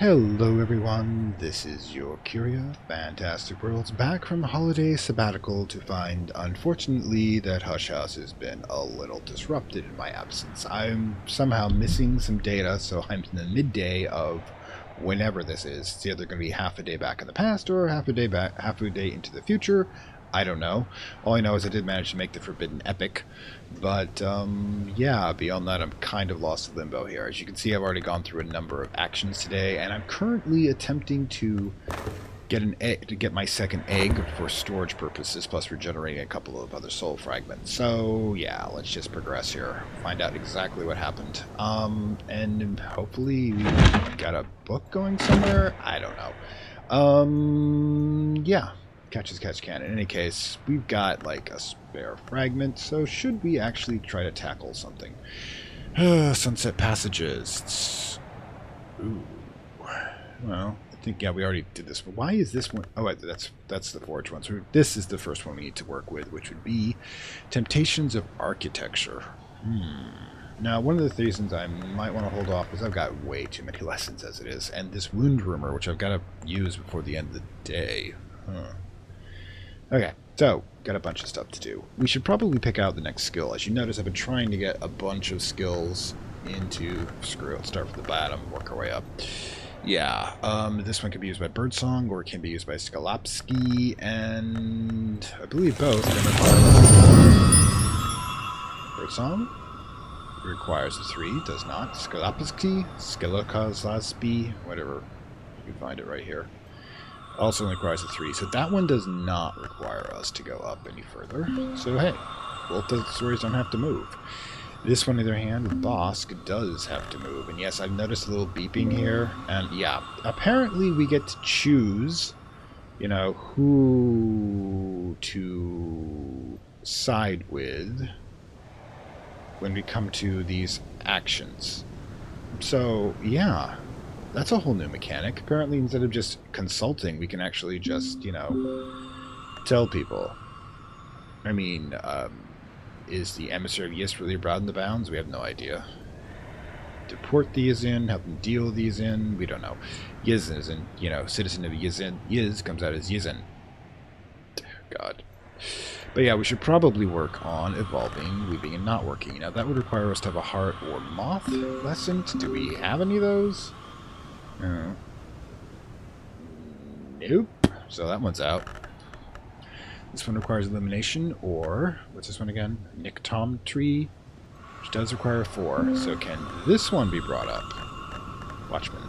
Hello everyone, this is your Curia, Fantastic Worlds, back from holiday sabbatical to find, unfortunately, that Hush House has been a little disrupted in my absence. I'm somehow missing some data, so I'm in the midday of whenever this is. It's either going to be half a day back in the past or half a day into the future. I don't know. All I know is I did manage to make the Forbidden Epic, but yeah, beyond that I'm kind of lost in limbo here. As you can see, I've already gone through a number of actions today, and I'm currently attempting to get an egg, to get my second egg for storage purposes, plus regenerating a couple of other soul fragments. So yeah, let's just progress here, find out exactly what happened, and hopefully we got a book going somewhere. I don't know. Yeah. Catch as catch can. In any case, we've got like a spare fragment, so should we actually try to tackle something? Sunset passages. Ooh. Well, I think, yeah, we already did this. But why is this one? Oh, wait, that's the forge one. So this is the first one we need to work with, which would be Temptations of Architecture. Now, one of the reasons I might want to hold off is I've got way too many lessons as it is, and this wound rumor, which I've got to use before the end of the day. Okay, so, got a bunch of stuff to do. We should probably pick out the next skill. As you notice, I've been trying to get a bunch of skills into... Screw it, let's start from the bottom, work our way up. Yeah, this one can be used by Birdsong, or it can be used by Skalapski, and I believe both can require... Birdsong requires a 3, does not. Skalapski, Skalakazlaspi, whatever. You can find it right here. Also requires a 3, so that one does not require us to go up any further. So hey, both the stories don't have to move. This one, on the other hand, with Bosk, does have to move. And yes, I've noticed a little beeping here. And yeah, apparently we get to choose, you know, who to side with when we come to these actions. So yeah. That's a whole new mechanic. Apparently, instead of just consulting, we can actually just, you know, tell people. I mean, is the emissary of Yiz really broadened the bounds? We have no idea. Deport the Yizin, help them deal with the Yizin, we don't know. Yiz isn't, you know, citizen of Yizin. Yiz comes out as Yizin. God. But yeah, we should probably work on evolving, weaving, and not working. Now, that would require us to have a heart or moth lesson. Do we have any of those? Nope. So that one's out. This one requires elimination, or what's this one again? Nictometry, which does require a 4. So can this one be brought up? Watchman.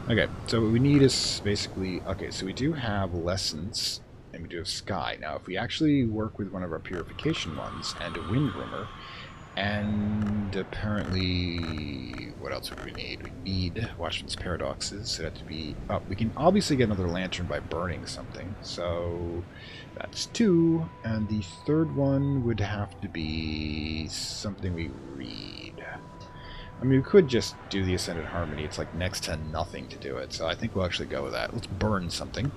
Okay, so what we need is basically... Okay, so we do have lessons, and we do have sky. Now, if we actually work with one of our purification ones, and a wind rumor, and apparently, what else would we need? We need Watchman's Paradoxes, so that to be... Oh, we can obviously get another lantern by burning something, so that's 2, and the third one would have to be something we read. I mean, we could just do the Ascended Harmony, it's like next to nothing to do it, so I think we'll actually go with that. Let's burn something.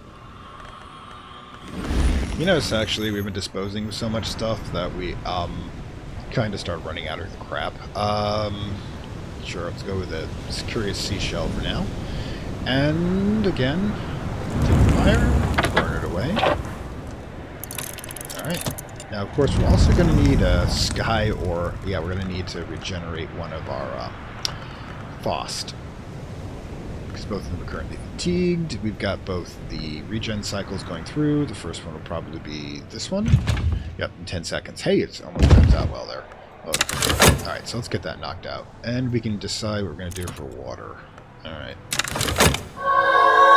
You notice, actually, we've been disposing of so much stuff that we, kind of start running out of the crap. Sure, let's go with the Curious Seashell for now. And again, take fire, burn it away. Alright. Now, of course, we're also going to need a sky, or, yeah, we're going to need to regenerate one of our Faust. Because both of them are currently fatigued. We've got both the regen cycles going through. The first one will probably be this one. Yep, in 10 seconds. Hey, it's almost times out well there. Oh. Alright, so let's get that knocked out. And we can decide what we're going to do for water. Alright.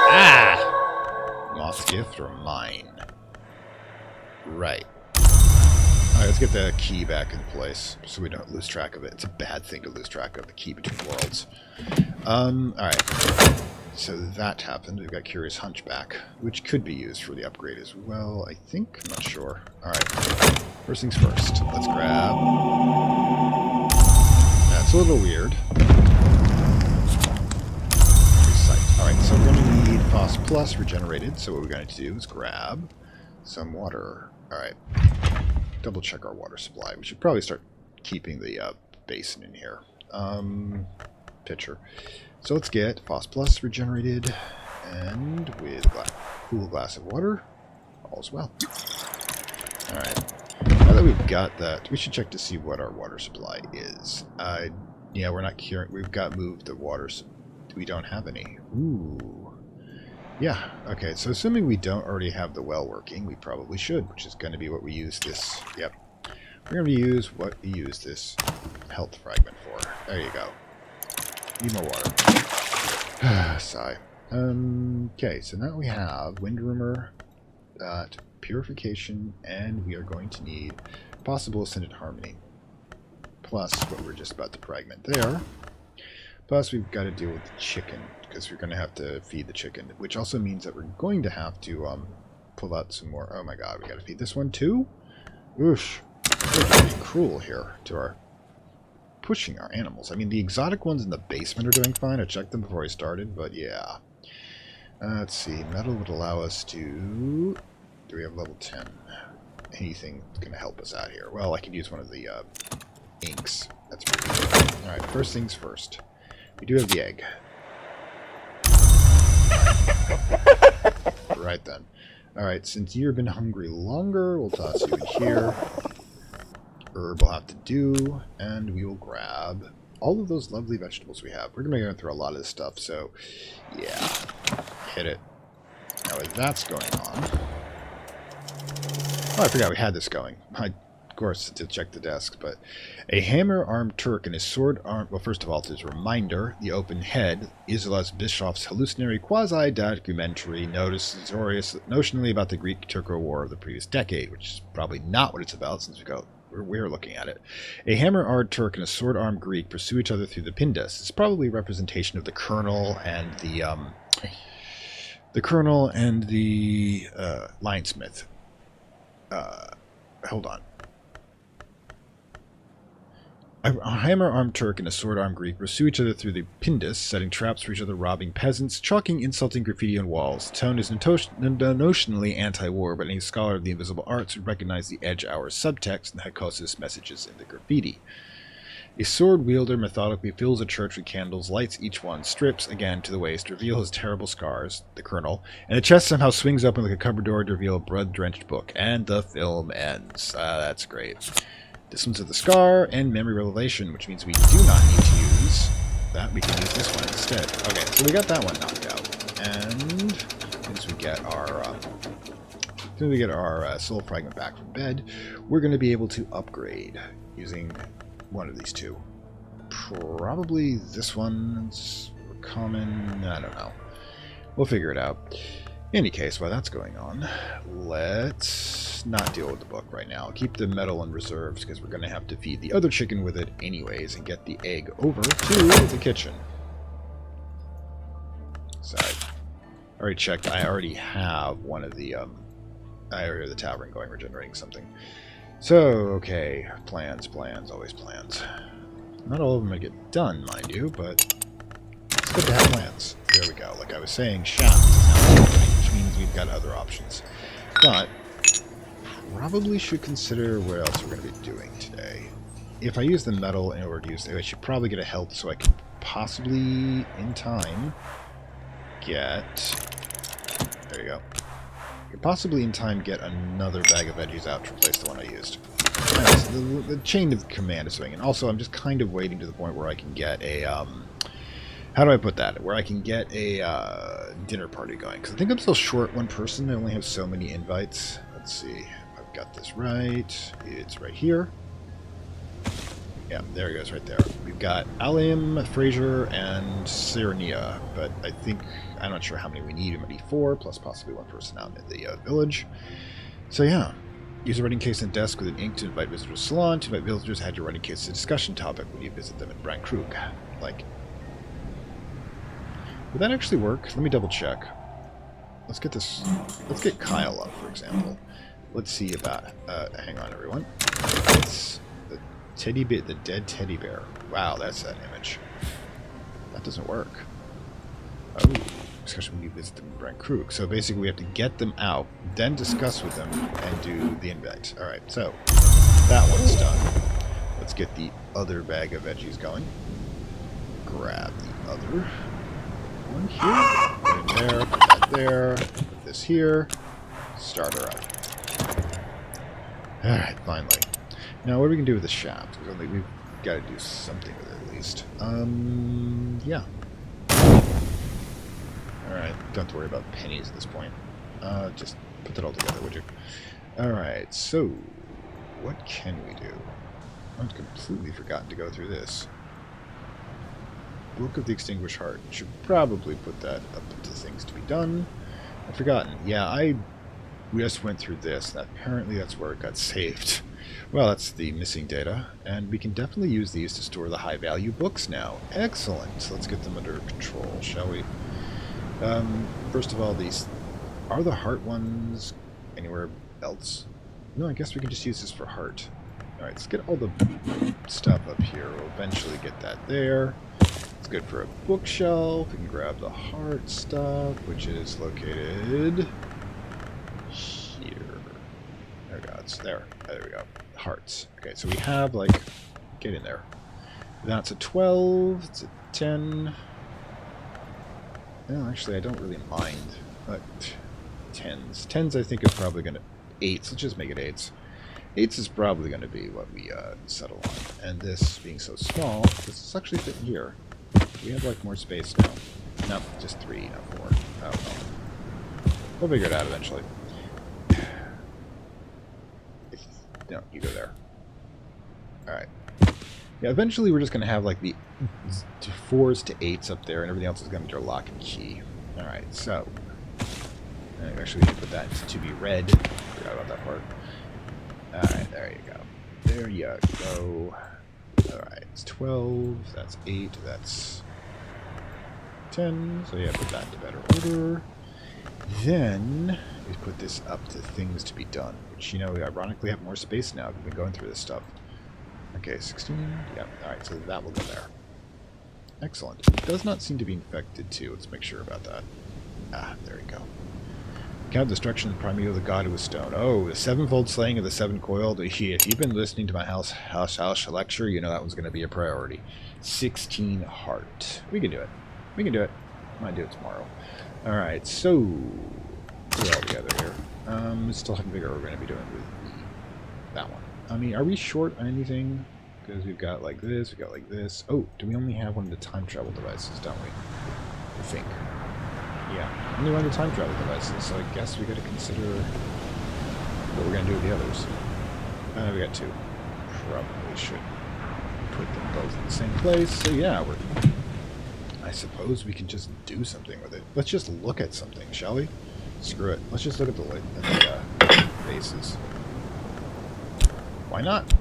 Ah! Moth's gift or mine? Right. Alright, let's get the key back in place so we don't lose track of it. It's a bad thing to lose track of the key between worlds. Alright. So that happened. We've got Curious Hunchback, which could be used for the upgrade as well, I think. I'm not sure. Alright. First things first. Let's grab... That's a little weird. Alright, so we're going to need Phos Plus regenerated, so what we're going to do is grab some water. Alright. Double check our water supply. We should probably start keeping the basin in here. Pitcher. So let's get Phos Plus regenerated, and with a cool glass of water, all's well. Alright, now that we've got that, we should check to see what our water supply is. Yeah, we're not curing, we've got moved the water, we don't have any. Ooh. Yeah, okay, so assuming we don't already have the well working, we probably should, which is going to be what we use this, yep. We're going to use what we use this health fragment for. There you go. Need more water. Sigh. Okay, so now we have Wind Rumor, Purification, and we are going to need Possible Ascendant Harmony. Plus what we're just about to fragment there. Plus we've got to deal with the chicken, because we're going to have to feed the chicken, which also means that we're going to have to pull out some more. Oh my god, we got to feed this one too? Oosh. We're pretty cruel here to our pushing our animals. I mean, the exotic ones in the basement are doing fine. I checked them before I started, but yeah. Let's see. Metal would allow us to... Do we have level 10? Anything that's going to help us out here? Well, I could use one of the inks. That's pretty good. Alright, first things first. We do have the egg. Right then. Alright, since you've been hungry longer, we'll toss you in here. Herb will have to do, and we will grab all of those lovely vegetables we have. We're going to go through a lot of this stuff, so yeah, hit it. Now if that's going on... Oh, I forgot we had this going. Of course, to check the desk, but a hammer-armed Turk and his sword-armed... Well, first of all, to his reminder, the open head, Isolas Bischoff's hallucinatory quasi-documentary notionally about the Greek-Turco War of the previous decade, which is probably not what it's about, since we're looking at it. A hammer-armed Turk and a sword-armed Greek pursue each other through the Pindus. It's probably a representation of the Colonel and the Lionsmith. Hold on. A hammer-armed Turk and a sword-armed Greek pursue each other through the Pindus, setting traps for each other, robbing peasants, chalking insulting graffiti on walls. Tone is notionally anti-war, but any scholar of the invisible arts would recognize the Edge Hour subtext and Hakosis messages in the graffiti. A sword-wielder methodically fills a church with candles, lights each one, strips, again, to the waist, to reveal his terrible scars, the Colonel, and the chest somehow swings open like a cupboard door to reveal a blood-drenched book. And the film ends. That's great. This one's at the Scar and Memory Revelation, which means we do not need to use that. We can use this one instead. Okay, so we got that one knocked out. And once we get our soul fragment back from bed, we're going to be able to upgrade using one of these two. Probably this one's common. I don't know. We'll figure it out. In any case, while that's going on, let's not deal with the book right now. Keep the metal in reserves because we're going to have to feed the other chicken with it anyways and get the egg over to the kitchen. So I already checked. I already have one of the I already have the tavern going, regenerating something. So, okay, plans, always plans. Not all of them get done, mind you, but it's good to have plans. There we go. Like I was saying, shaft is now happening, which means we've got other options. But probably should consider what else we're going to be doing today. If I use the metal in order to use it, I should probably get a health so I can possibly, in time, get... There you go. I could possibly, in time, get another bag of veggies out to replace the one I used. Nice. The chain of command is swinging. And also, I'm just kind of waiting to the point where I can get a... how do I put that? Where I can get a dinner party going. Because I think I'm still short one person. I only have so many invites. Let's see if I've got this right. It's right here. Yeah, there it goes right there. We've got Alim, Fraser, and Serenia. But I think... I'm not sure how many we need. It might be 4, plus possibly one person out in the village. So yeah. Use a writing case and desk with an ink to invite visitors to the salon. To invite visitors, add your writing case to a discussion topic when you visit them in Brand Krug. Like... Would that actually work? Let me double check. Let's get this... Let's get Kyle up, for example. Let's see about... hang on, everyone. It's the teddy bear, the dead teddy bear. Wow, that's that image. That doesn't work. Oh, discussion when you visit them in Brand Krug. So basically we have to get them out, then discuss with them, and do the invite. Alright, so that one's done. Let's get the other bag of veggies going. grab the other one here. Put it in there, put that there, put this here. Start her up. Alright, finally. Now, what are we going to do with the shaft? We've got to do something with it at least. Yeah. Alright, don't have to worry about pennies at this point. Just put that all together, would you? Alright, so what can we do? I've completely forgotten to go through this. Book of the Extinguished Heart. Should probably put that up into things to be done. I've forgotten. Yeah, we just went through this, and apparently that's where it got saved. Well, that's the missing data, and we can definitely use these to store the high-value books now. Excellent. Let's get them under control, shall we? First of all, these are the heart ones anywhere else? No, I guess we can just use this for heart. Alright, let's get all the stuff up here. We'll eventually get that there. It's good for a bookshelf. We can grab the heart stuff, which is located here. Oh god, it's there. There we go. Hearts. Okay, so we have, like, get in there. That's a 12. It's a 10. No, actually, I don't really mind. But 10s. 10s, I think, are probably going to... 8s. Let's just make it 8s. 8s is probably going to be what we settle on. And this being so small, this is actually fitting here. We have, like, more space now. No, just 3, not 4. Oh, well. We'll figure it out eventually. No, you go there. Alright. Yeah, eventually we're just going to have, like, the 4s to 8s up there, and everything else is going to be our lock and key. Alright, so... actually, we can put that to be read. Forgot about that part. Alright, there you go. There you go. Alright, it's 12, that's 8, that's 10. So yeah, put that into better order. Then we put this up to things to be done, which, you know, we ironically have more space now. We've been going through this stuff. Okay, 16. Yep, alright, so that will go there. Excellent. It does not seem to be infected, too. Let's make sure about that. Ah, there we go. Count destruction of the primeval, the god who was stone. Oh, the sevenfold slaying of the seven-coiled. If you've been listening to my house lecture, you know that one's going to be a priority. 16 heart. We can do it. We can do it. Might do it tomorrow. Alright, so... we're all together here. Still haven't figured out what we're going to be doing with that one. I mean, are we short on anything? Because we've got like this, we've got like this. Oh, do we only have one of the time travel devices, don't we? I think. Yeah, only one of the time travel devices, so I guess we got to consider what we're going to do with the others. We got 2. Probably should put them both in the same place. So yeah, I suppose we can just do something with it. Let's just look at something, shall we? Screw it. Let's just look at the bases. Why not?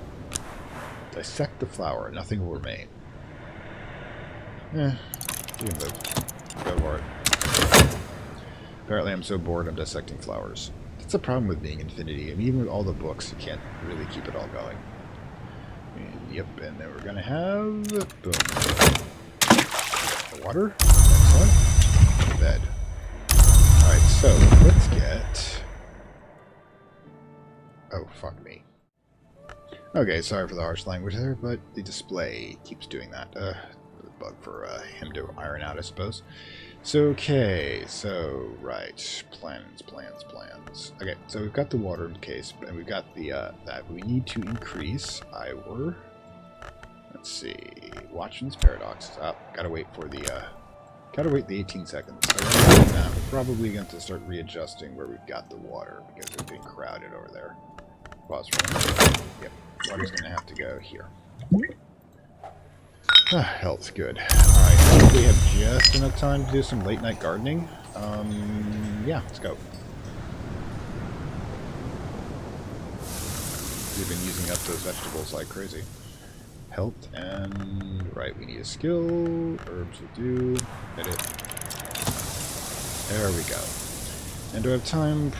Dissect the flower. Nothing will remain. You can move. Go for it. Apparently I'm so bored I'm dissecting flowers. That's the problem with being Infinity. I mean, even with all the books, you can't really keep it all going. Yep, and then we're gonna have... boom. The water. Excellent. Bed. Alright, so let's get... oh, fuck me. Okay, sorry for the harsh language there, but the display keeps doing that. A bug for him to iron out, I suppose. So, okay, so, right, plans. Okay, so we've got the water in case, and we've got the, that. We need to increase our, let's see, Watchman's Paradox. Gotta wait the 18 seconds. So we're probably going to start readjusting where we've got the water, because it's being crowded over there. Pause for a minute. Yep, water's gonna have to go here. Health, good. Alright, I think we have just enough time to do some late night gardening. Yeah, let's go. We've been using up those vegetables like crazy. Health and... right, we need a skill. Herbs will do. Hit it. There we go. And do I have time?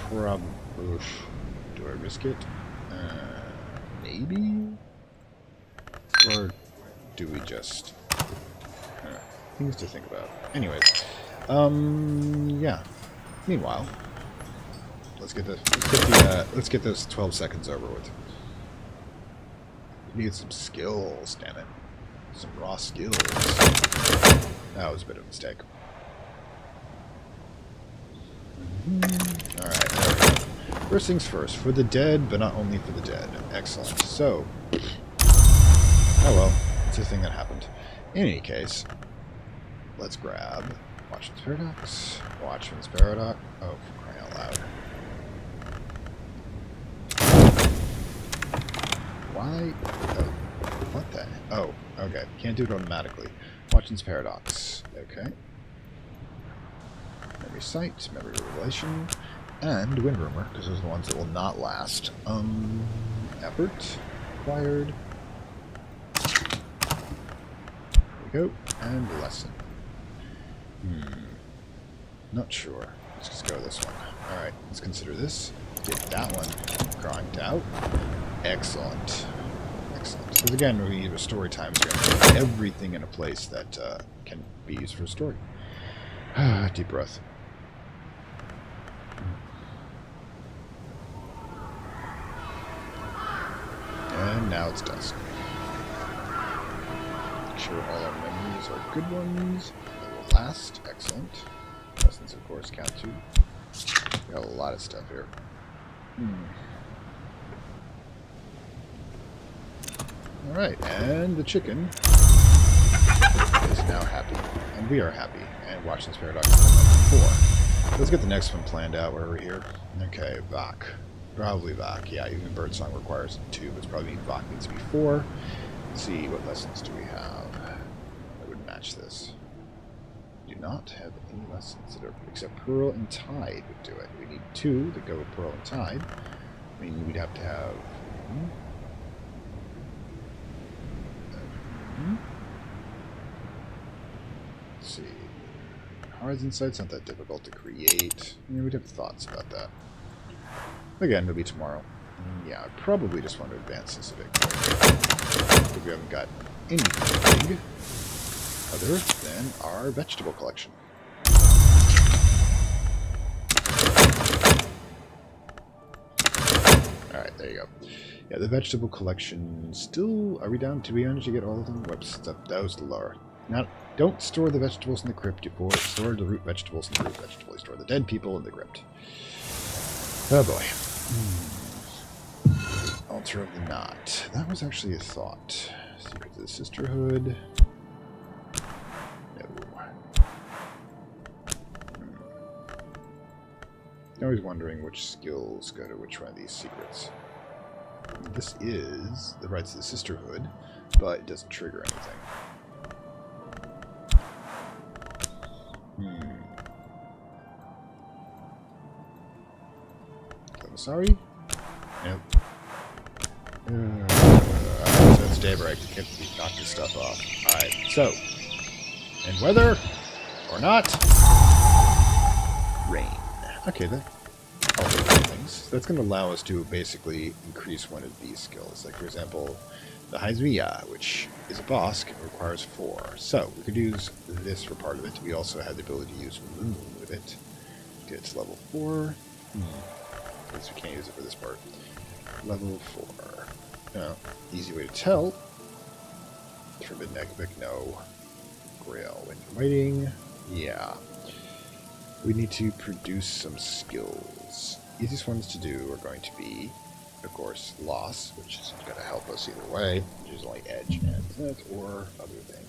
Oof. Do I risk it? Maybe? Or... do we just... things to think about. Anyways, yeah. Meanwhile, let's get those 12 seconds over with. We need some skills, damn it. Some raw skills. That was a bit of a mistake. Alright, there we go. First things first, for the dead, but not only for the dead. Excellent. So, oh well, it's a thing that happened. In any case, let's grab Watchman's Paradox. Watchman's Paradox. Oh, for crying out loud. Why? Oh, what the? Oh, okay. Can't do it automatically. Watchman's Paradox. Okay. Memory Sight, Memory Revelation, and Wind Rumor, because those are the ones that will not last. Effort required. There we go. And Lesson. Not sure. Let's just go with this one. Alright, let's consider this. Get that one cranked out. Excellent. Excellent. Because again, when we use a story time, we're going to put everything in a place that can be used for a story. Deep breath. And now it's dusk. Make sure all our memories are good ones. They will last. Excellent. Lessons, of course, count too. We got a lot of stuff here. Alright, and the chicken is now happy. And we are happy. And Watchman's Paradox is number 4. Let's get the next one planned out while we're here. Okay, Vok. Probably Vok. Yeah, even Birdsong requires 2, but it's probably Vok needs to be 4. Let's see, what lessons do we have that would match this? We do not have any lessons that are, except Pearl and Tide would do it. We need 2 that go with Pearl and Tide. I mean, we'd have to have... Let's see. Horizon Sight's not that difficult to create. I mean, we'd have thoughts about that. Again, it'll be tomorrow. Yeah, I probably just want to advance this a bit quick. Because we haven't got anything big other than our vegetable collection. Alright, there you go. Yeah, the vegetable collection still... Are we down? Did we manage to get all of them? Whoops, that was the lure. Now, don't store the vegetables in the crypt. You store the root vegetables in the root vegetable. You store the dead people in the crypt. Oh boy. Altar of the Knot. That was actually a thought. Secrets of the Sisterhood. No. I'm always wondering which skills go to which one of these secrets. This is the rites of the Sisterhood, but it doesn't trigger anything. Sorry? Nope. So it's daybreak. Can't knock this stuff off. Alright, so. And whether or not. Rain. Okay, that. All these things. That's going to allow us to basically increase one of these skills. Like, for example, the Haizmiya, which is a boss, requires 4. So, we could use this for part of it. We also have the ability to use Moon with it. Get it to level 4. I guess we can't use it for this part. Level 4. No. Easy way to tell. Turbid Negvic, no. Grail, when you're waiting. Yeah. We need to produce some skills. Easiest ones to do are going to be, of course, Loss, which is going to help us either way, which is only Edge and that, or other thing.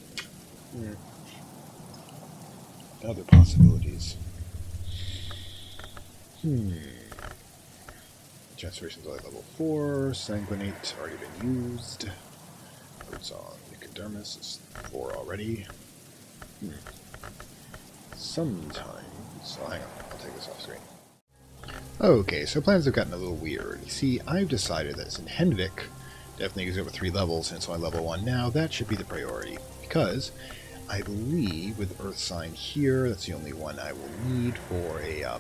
Other possibilities. Transformation's only level 4. Sanguinate already been used. Birdsong Epidermis is 4 already. Sometimes. So hang on, I'll take this off screen. Okay, so plans have gotten a little weird. You see, I've decided that in Henvik, definitely gives over 3 levels, and it's only level 1 now. That should be the priority. Because I believe with Earth Sign here, that's the only one I will need for a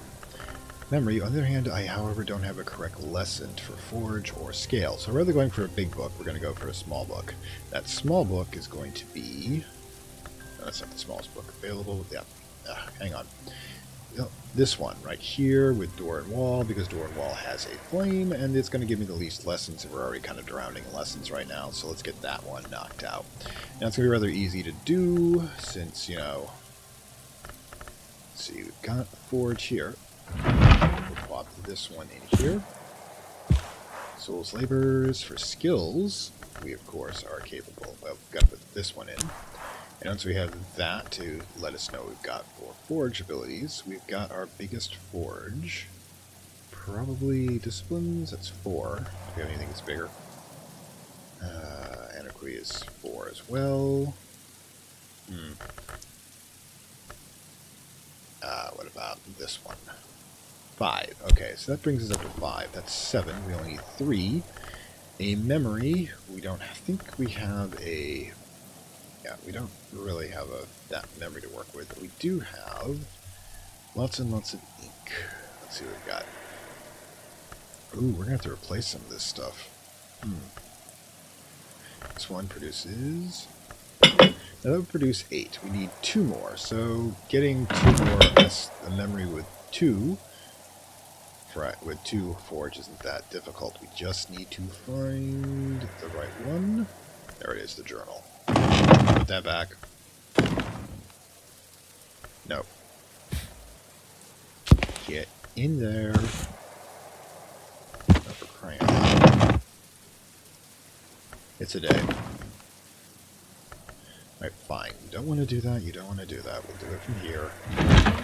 memory. On the other hand, I, however, don't have a correct lesson for Forge or Scale. So rather than going for a big book, we're going to go for a small book. That small book is going to be... No, that's not the smallest book available. Yeah, hang on. this one right here with door and wall, because door and wall has a flame, and it's going to give me the least lessons, and we're already kind of drowning in lessons right now, so let's get that one knocked out. Now it's going to be rather easy to do, since, you know, let's see, we've got the forge here. We'll plop this one in here. Souls Laborers for skills, we of course are capable. Well, we've got to put this one in. And once we have that to let us know we've got 4 forge abilities, we've got our biggest forge. Probably disciplines, that's 4. Do we have anything that's bigger? Anarchy is 4 as well. What about this one? 5. Okay, so that brings us up to 5. That's 7. We only need 3. A memory. We don't think we have a... Yeah, we don't really have that memory to work with, but we do have lots and lots of ink. Let's see what we've got. Ooh, we're going to have to replace some of this stuff. This one produces... Now that would produce 8. We need 2 more, so getting 2 more, a memory with 2... with 2 forge isn't that difficult. We just need to find the right one. There it is, the journal. Put that back. No. Get in there. Oh, for crying out loud. It's a day. Alright, fine. You don't want to do that. You don't want to do that. We'll do it from here.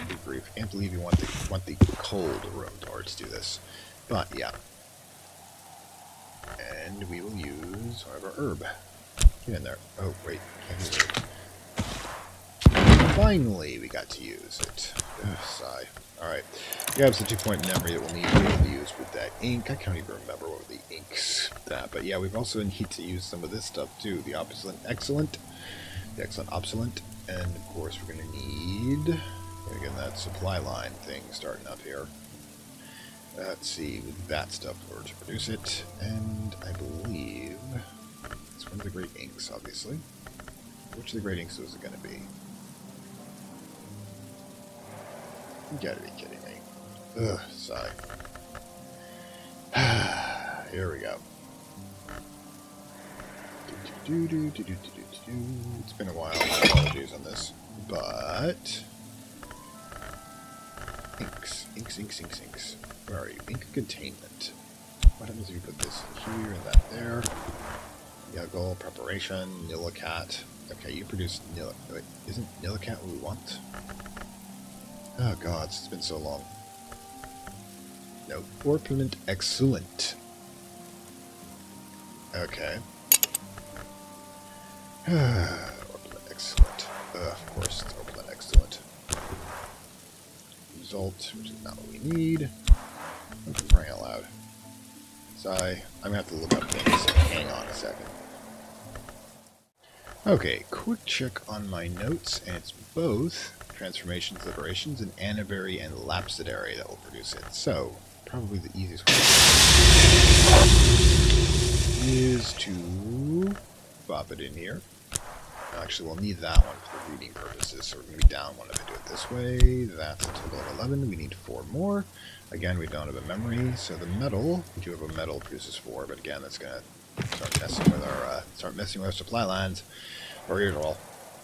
Be brief. Can't believe you want the cold room towards do this. But yeah. And we will use our herb. Get in there. Oh wait, can't use it. Finally, we got to use it. Ugh, sigh. Alright. We have the 2-point memory that we'll need to be able to use with that ink. I can't even remember what the inks that, but yeah, we've also need to use some of this stuff too. The opulent excellent. The excellent obsolete. And of course we're gonna need get that supply line thing starting up here. Let's see, with that stuff in order to produce it. And I believe it's one of the great inks, obviously. Which of the great inks was it going to be? You gotta be kidding me. Ugh, sigh. Here we go. It's been a while, my apologies on this. But... Inks. Where are you? Ink containment. What happens if you put this here and that there? Yuggle, preparation, Nilicat. Okay, you produce wait, isn't Nilicat what we want? Oh god, it's been so long. No, Orpiment excellent. Okay. Orpiment excellent. Of course, it's Orpiment excellent. Result, which is not what we need. I'm crying out loud. Sigh. I'm gonna have to look up things. Hang on a second. Okay, quick check on my notes, and it's both transformations, liberations, and anaberry and lapsidary that will produce it. So, probably the easiest way is to pop it in here. Actually, we'll need that one for the reading purposes, so we're going to be down one if I do it this way. That's a total of 11. We need 4 more. Again, we don't have a memory, so the metal, we do have a metal, produces 4, but again, that's going to start messing with our supply lines, per usual.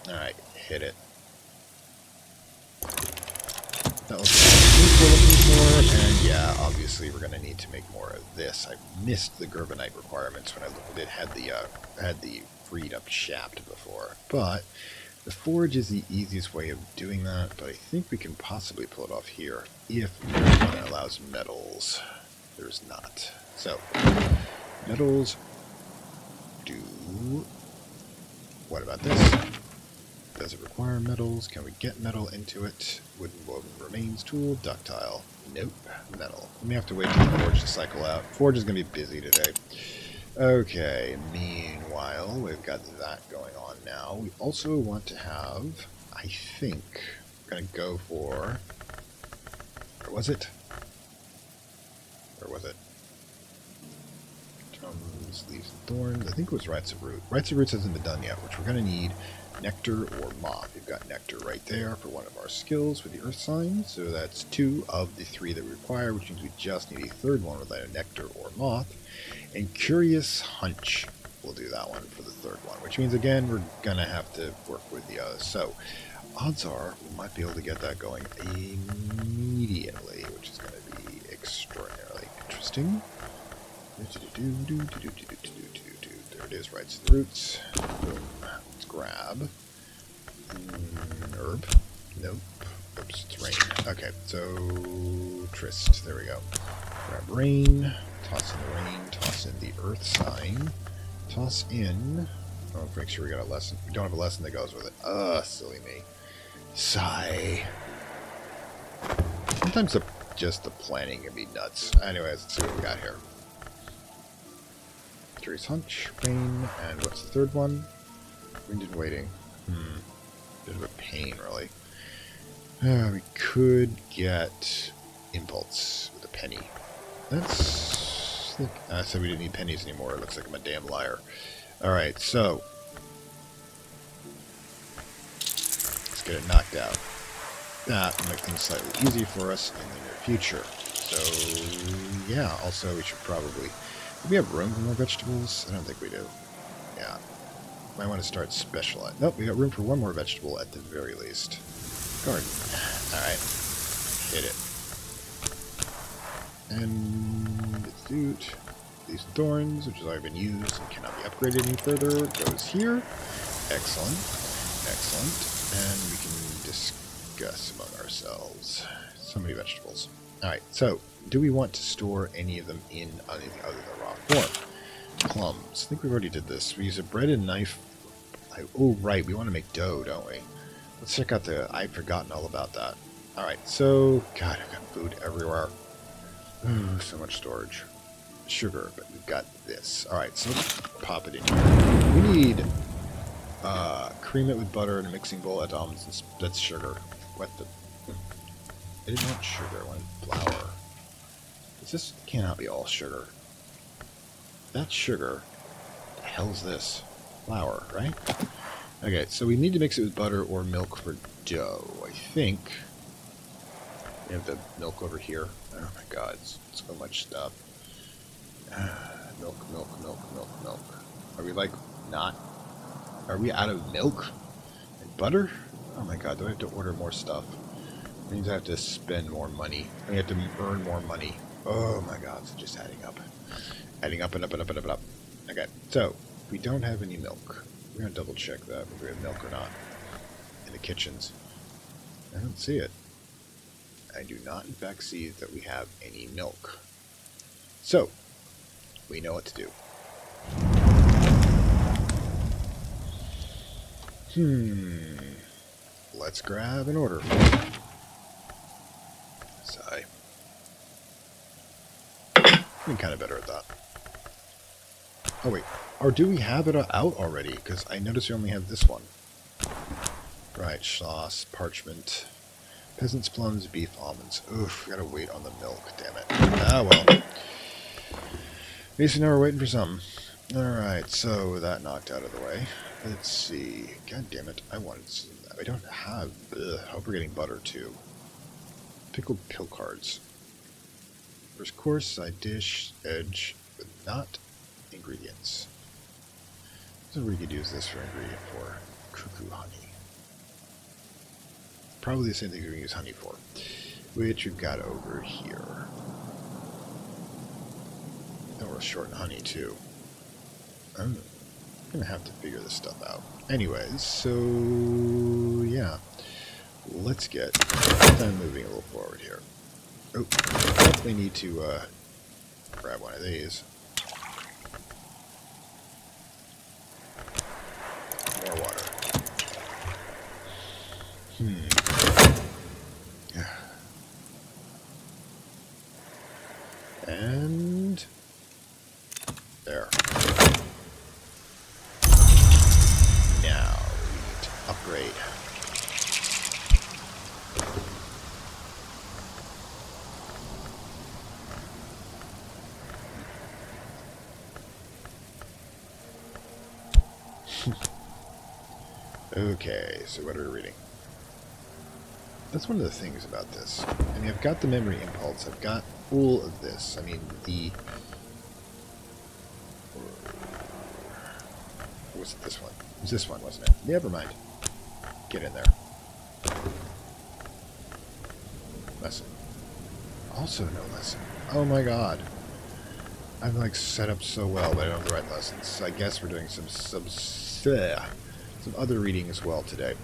Alright, hit it. That was what we're looking for, and yeah, obviously we're going to need to make more of this. I missed the Gerbanite requirements when I looked at it, had the freed up shaft before, but the forge is the easiest way of doing that, but I think we can possibly pull it off here if it allows metals. There's not. So, metals do... What about this? Does it require metals? Can we get metal into it? Wooden woven remains tool, ductile. Nope, metal. We may have to wait till the forge to cycle out. Forge is going to be busy today. Okay, meanwhile, we've got that going on now. We also want to have, I think, we're going to go for... Where was it? Leaves and thorns. I think it was rites of root. Rites of roots hasn't been done yet, which we're going to need nectar or moth. We've got nectar right there for one of our skills with the earth sign. So that's 2 of the 3 that we require, which means we just need a third one with either nectar or moth. And curious hunch. We'll do that one for the third one, which means again we're going to have to work with the others. So odds are we might be able to get that going immediately, which is going to be extraordinarily interesting. There it is, rights to the roots. Boom. Let's grab. Herb. Nope. Oops, it's rain. Okay, so Trist. There we go. Grab rain. Toss in the rain. Toss in the earth sign. Toss in. Oh, make sure we got a lesson. We don't have a lesson that goes with it. Silly me. Sigh. Sometimes just the planning can be nuts. Anyways, let's see what we got here. Curious hunch, rain, and what's the third one? Wind and waiting. Bit of a pain, really. We could get impulse with a penny. That's... I said we didn't need pennies anymore. It looks like I'm a damn liar. Alright, so... let's get it knocked out. That will make things slightly easier for us in the near future. So, yeah, also we should probably... do we have room for more vegetables? I don't think we do. Yeah. Might want to start specializing. Nope, we got room for one more vegetable at the very least. Garden. Alright. Hit it. And it's dude. These thorns, which has already been used and cannot be upgraded any further, goes here. Excellent. Excellent. And we can discuss among ourselves. So many vegetables. Alright, so do we want to store any of them in anything other than raw form? Plums. I think we already did this. We use a bread and knife. Oh, right. We want to make dough, don't we? Let's check out the... I've forgotten all about that. Alright, so... God, I've got food everywhere. Ooh, so much storage. Sugar, but we've got this. Alright, so let's pop it in here. We need... cream it with butter in a mixing bowl. That's almonds. That's sugar. What the... I didn't want sugar. I wanted flour. This cannot be all sugar. That's sugar. What the hell is this? Flour, right? Okay, so we need to mix it with butter or milk for dough. I think we have the milk over here. Oh my god, it's so much stuff. Milk, milk, milk, milk, milk. Are we like not? Are we out of milk and butter? Oh my god, do I have to order more stuff? It means I have to spend more money. I have to earn more money. Oh my god, it's just adding up. Adding up and up and up and up and up. Okay, so, we don't have any milk. We're going to double check that, if we have milk or not. In the kitchens. I don't see it. I do not, in fact, see that we have any milk. So, we know what to do. Let's grab an order. Sigh. I'm kind of better at that. Oh wait, or do we have it out already? Because I notice we only have this one. Right, sauce, parchment, peasants, plums, beef, almonds. Oof, we gotta wait on the milk, damn it. Ah well. At least now we're waiting for some. Alright, so that knocked out of the way. Let's see. God damn it, I wanted some of that. I don't have... I hope we're getting butter too. Pickled pill cards. First course, side dish, edge, but not ingredients. So we could use this for ingredient for cuckoo honey. Probably the same thing we can use honey for, which we've got over here. And we're short on honey too. I'm gonna have to figure this stuff out. Anyways, so yeah, let's get time moving a little forward here. Oh, definitely need to grab one of these. More water. And there. Now we need to upgrade. Okay, so what are we reading? That's one of the things about this. I mean, I've got the memory impulse. I've got all of this. I mean, was it this one? It was this one, wasn't it? Never mind. Get in there. Lesson. Also no lesson. Oh my god. I'm like set up so well, but I don't have the right lessons. So I guess we're doing some other reading as well today.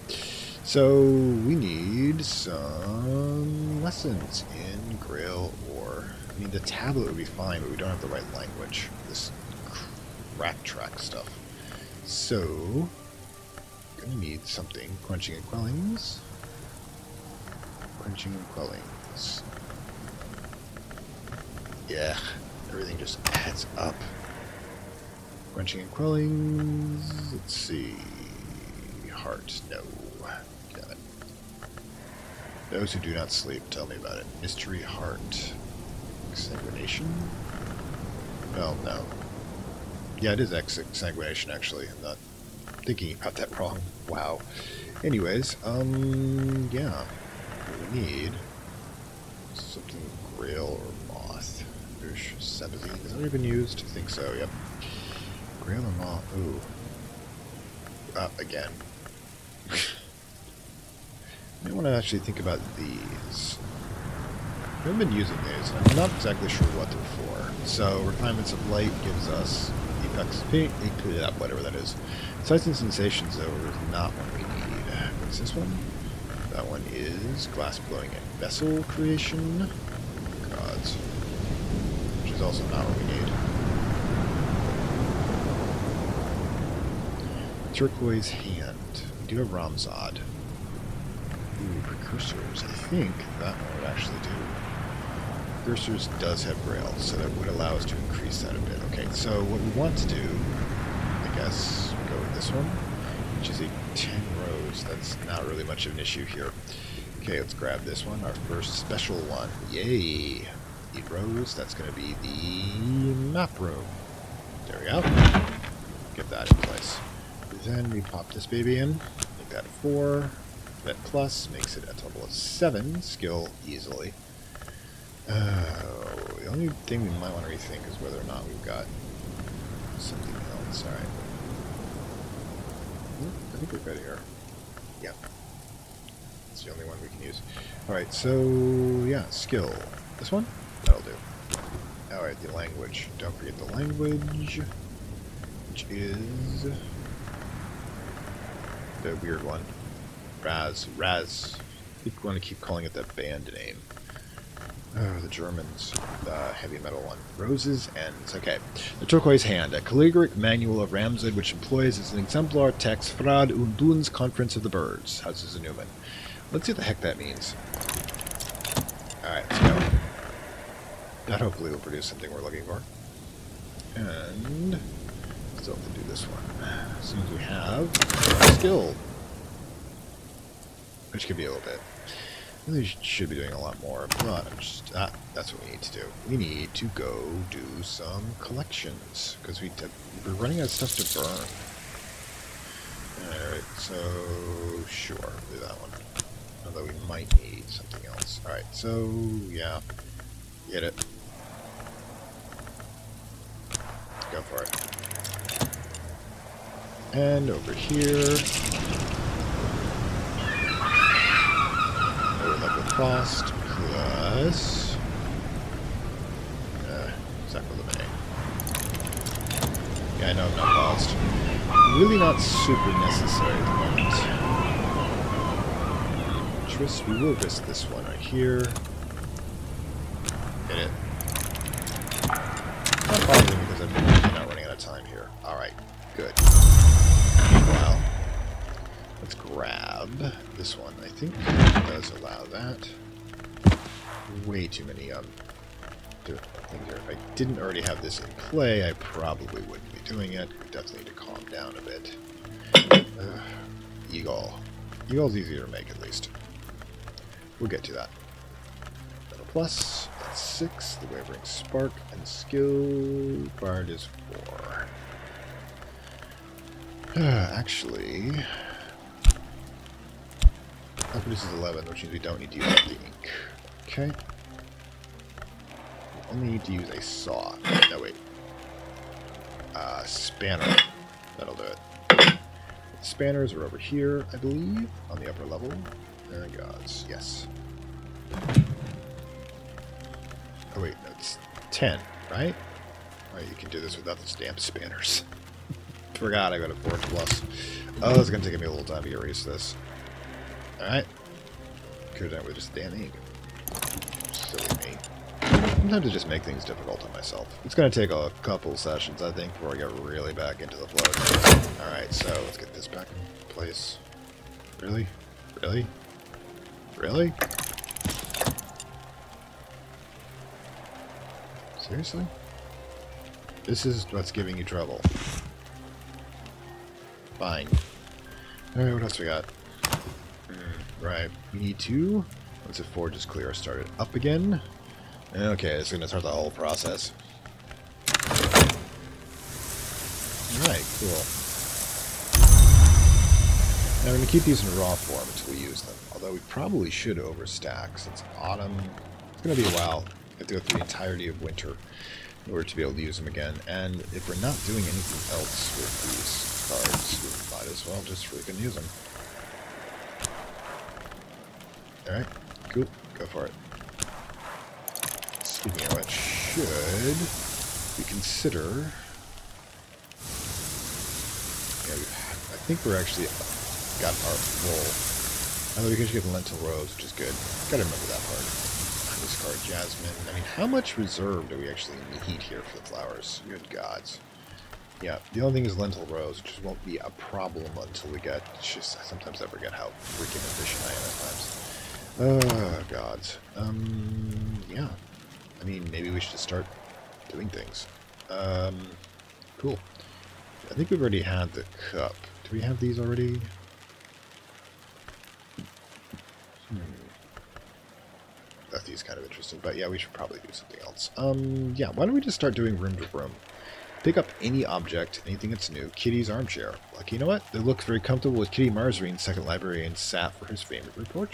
So we need some lessons in Grail or... I mean, the tablet would be fine, but we don't have the right language. This crack track stuff. So, gonna need something. Quenching and Quellings. Quenching and Quellings. Yeah, everything just adds up. Quenching and Quellings. Let's see. Heart. No. Got it. Those who do not sleep, tell me about it. Mystery Heart. Exsanguination? Well, no. Yeah, it is exsanguination, actually. I'm not thinking about that wrong. Wow. Anyways, yeah. What we need something Grail or Moth. There's 17. Has that already been used? I think so, yep. Grail or Moth. Ooh. Again. I may want to actually think about these. I haven't been using these, and I'm not exactly sure what they're for. So, Refinements of Light gives us effects, whatever that is. Sights and Sensations, though, is not what we need. What's this one? That one is Glass Blowing and Vessel Creation. Gods. Which is also not what we need. Turquoise Hand. We do have Ramzad. Ooh, Precursors. I think that one would actually do. Precursors does have Grail, so that would allow us to increase that a bit. Okay, so what we want to do, I guess, go with this one, which is a 10 rows. That's not really much of an issue here. Okay, let's grab this one, our first special one. Yay! 8 rows, that's going to be the map room. There we go. Get that in place. Then we pop this baby in, make that 4. That plus makes it a total of 7 skill easily. The only thing we might want to rethink is whether or not we've got something else. Alright. I think we're good here. Yep. It's the only one we can use. Alright, so yeah, skill. This one? That'll do. Alright, the language. Don't forget the language, which is the weird one. Raz. I think we want to keep calling it that band name. Oh, the Germans. The heavy metal one. Roses Ends. Okay. The Turquoise Hand. A calligraphic manual of Ramzad which employs as an exemplar text Frad und Duns Conference of the Birds. Houses of Numen. Let's see what the heck that means. Alright, let's go. That hopefully will produce something we're looking for. And still have to do this one. As soon as we have skill. Which could be a little bit. Really should be doing a lot more, but I'm just, that's what we need to do. We need to go do some collections, because we're running out of stuff to burn. Alright, so sure, do that one. Although we might need something else. Alright, so yeah, get it. Go for it. And over here, cost plus Sacrament. Yeah, I know I'm not paused. Really not super necessary at the moment. Interest, we will risk this one right here. Get it. Not pausing because I'm really not running out of time here. Alright, good. Meanwhile, let's grab this one. I think it does allow that. Way too many things here. If I didn't already have this in play, I probably wouldn't be doing it. We definitely need to calm down a bit. Eagle. Eagle's easier to make, at least. We'll get to that. Metal plus, that's 6. The Wavering Spark, and skill required is 4. Actually, that produces 11, which means we don't need to use up the ink. Okay. We only need to use a saw. No, wait. Spanner. That'll do it. Spanners are over here, I believe, on the upper level. There it goes. Yes. Oh, wait. No, it's 10, right? Right, you can do this without the damn spanners. Forgot I got a 4 plus. Oh, it's going to take me a little time to erase this. Alright. Could have done it with just damn ink. Silly me. Sometimes I just make things difficult on myself. It's going to take a couple sessions, I think, before I get really back into the flow. Alright, so let's get this back in place. Really? Really? Really? Seriously? This is what's giving you trouble. Fine. Alright, what else we got? Right, we need to... Once the forge is clear, start it up again. Okay, it's going to start the whole process. Alright, cool. Now we're going to keep these in raw form until we use them. Although we probably should overstack since autumn. It's going to be a while. We have to go through the entirety of winter in order to be able to use them again. And if we're not doing anything else with these cards, we might as well just freaking use them. Alright, cool. Go for it. Speaking of which, should we consider... Yeah, I think we're actually got our full... Although we can just get lentil rose, which is good. Gotta remember that part. Discard jasmine. I mean, how much reserve do we actually need here for the flowers? Good gods. Yeah, the only thing is lentil rose, which won't be a problem until we get... Just, I sometimes I forget how freaking efficient I am at times. Oh, gods. Yeah. I mean, maybe we should start doing things. Cool. I think we've already had the cup. Do we have these already? That these kind of interesting, but yeah, we should probably do something else. Yeah, why don't we just start doing room to room? Pick up any object, anything that's new. Kitty's armchair. Like, you know what? It looks very comfortable with Kitty Marsreen, second librarian, sat for his favorite report.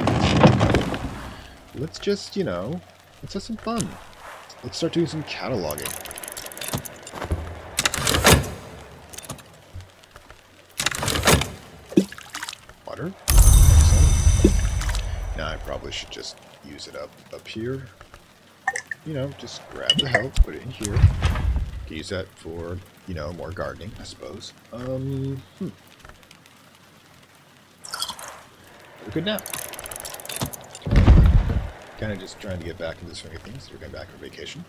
Let's just, you know, let's have some fun. Let's start doing some cataloging. Water. Excellent. Now I probably should just use it up here. You know, just grab the help, put it in here. Use that for, you know, more gardening, I suppose. Have a good nap. Kind of just trying to get back into the swing of things. We're going back on vacation.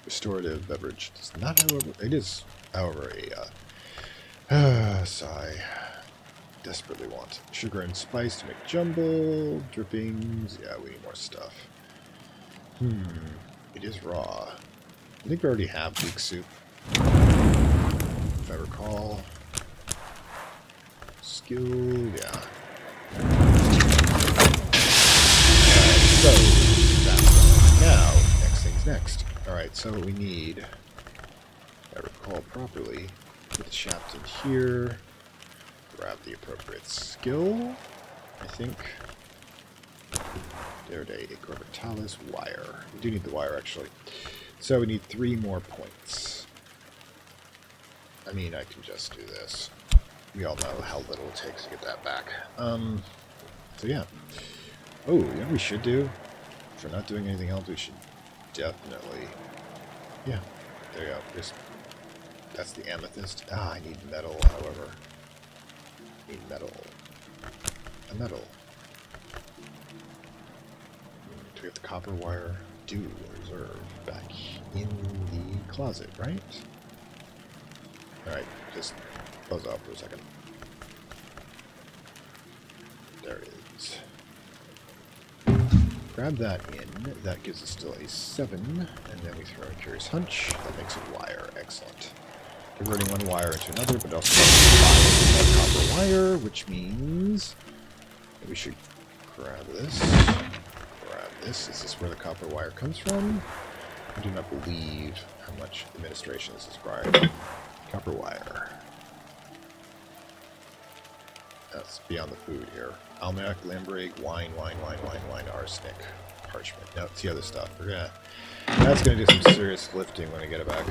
Restorative beverage. It's not, however, it is, however, a sigh. Desperately want sugar and spice to make jumble, drippings. Yeah, we need more stuff. It is raw. I think we already have beak soup, if I recall. Skill, yeah. Alright, so that's now, next thing's next. Alright, so we need, if I recall properly, put the shaft in here, grab the appropriate skill, I think. Derived, Corvitalis, wire. We do need the wire, actually. So we need 3 more points. I mean, I can just do this. We all know how little it takes to get that back. So yeah. Oh, you know what we should do? If we're not doing anything else, we should definitely... Yeah, there you go. That's the amethyst. Ah, I need metal, however. I need metal. A metal. We have the copper wire do reserve back in the closet, right? Alright, just buzz out for a second. There it is. Grab that in. That gives us still a 7, and then we throw in Curious Hunch. That makes a wire. Excellent. Converting one wire into another, but also 5 copper wire, which means that we should grab this. Is this where the copper wire comes from? I do not believe... how much administration is required. Copper wire. That's beyond the food here. Almanac, lamberg, wine, arsenic, parchment. No, it's the other stuff. That's gonna do some serious lifting when I get it back.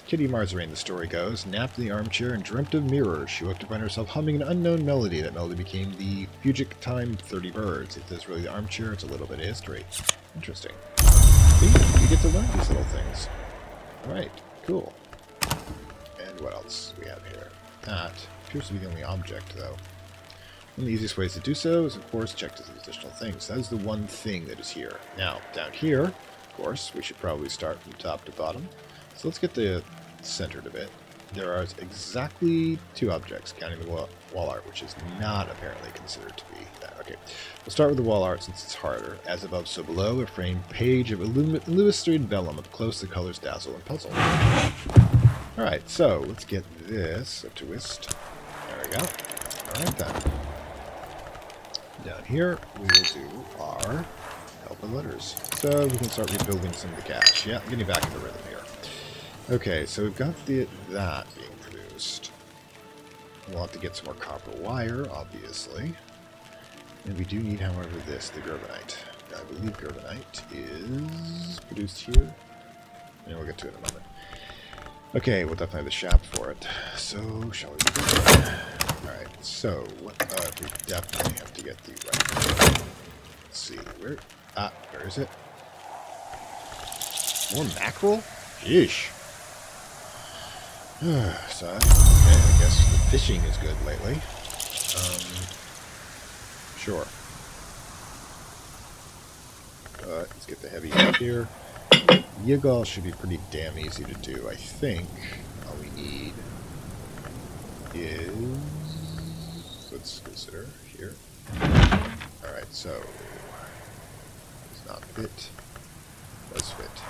Kitty Marzarine, the story goes, napped in the armchair and dreamt of mirrors. She woke to find herself humming an unknown melody. That melody became the Fugic Time 30 Birds. If this is really the armchair, it's a little bit of history. Interesting. See, you get to learn these little things. Alright, cool. And what else do we have here? That appears to be the only object, though. One of the easiest ways to do so is, of course, check these additional things. That is the one thing that is here. Now, down here, of course, we should probably start from top to bottom. So let's get the centered a bit. There are exactly 2 objects, counting the wall art, which is not apparently considered to be that. Okay, we'll start with the wall art since it's harder. As above, so below, a framed page of illustrated vellum. Up close, the colors dazzle and puzzle. Alright, so let's get this a twist. There we go. Alright then. Down here, we will do our help and letters. So we can start rebuilding some of the cache. Yeah, getting back into rhythm here. Okay, so we've got that being produced. We'll have to get some more copper wire, obviously. And we do need, however, the gerbanite. I believe gerbanite is produced here. And we'll get to it in a moment. Okay, we'll definitely have the shaft for it. So, shall we begin? Alright, so, we definitely have to get the right. Let's see, where is it? More mackerel? Yeesh. So, okay, I guess the fishing is good lately. Sure. Let's get the heavy up here. Yigal should be pretty damn easy to do, I think. All we need is... let's consider here. Alright, so... it's not fit. Does fit.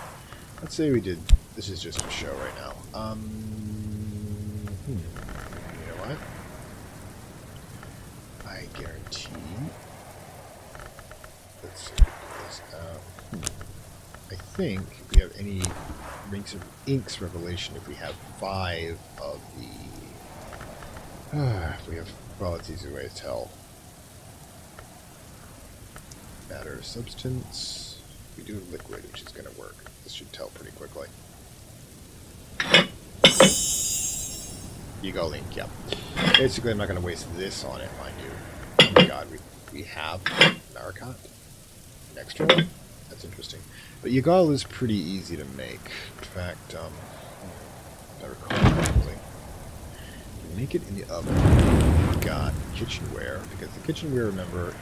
Let's say we did... this is just a show right now. You know what? I guarantee... let's see this out. I think if we have any Rings of Inks revelation, if we have 5 of the... if we have... well, it's easy way to tell. Matter, substance... we do liquid, which is going to work. This should tell pretty quickly. You go, Link, yep. Basically, I'm not going to waste this on it, mind you. Oh my god, we have Maricot. An extra one? That's interesting. But Yigal is pretty easy to make. In fact, if I recall correctly, you make it in the oven. We've got kitchenware, because the kitchenware, remember,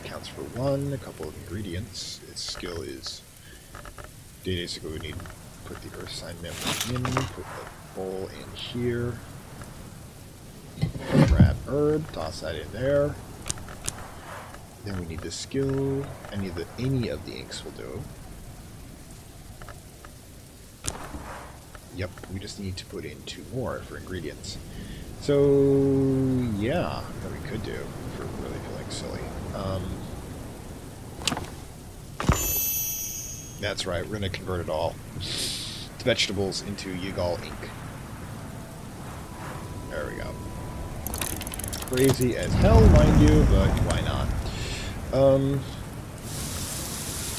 counts for 1, a couple of ingredients. Its skill is... basically, we need to put the earth sign members in, put the bowl in here, grab herb, toss that in there. Then we need the skill. Any of the inks will do. Yep, we just need to put in 2 more for ingredients. So yeah, that we could do if we're really feeling silly. That's right, we're gonna convert it all. Vegetables into Yigal ink. There we go. Crazy as hell, mind you, but why not?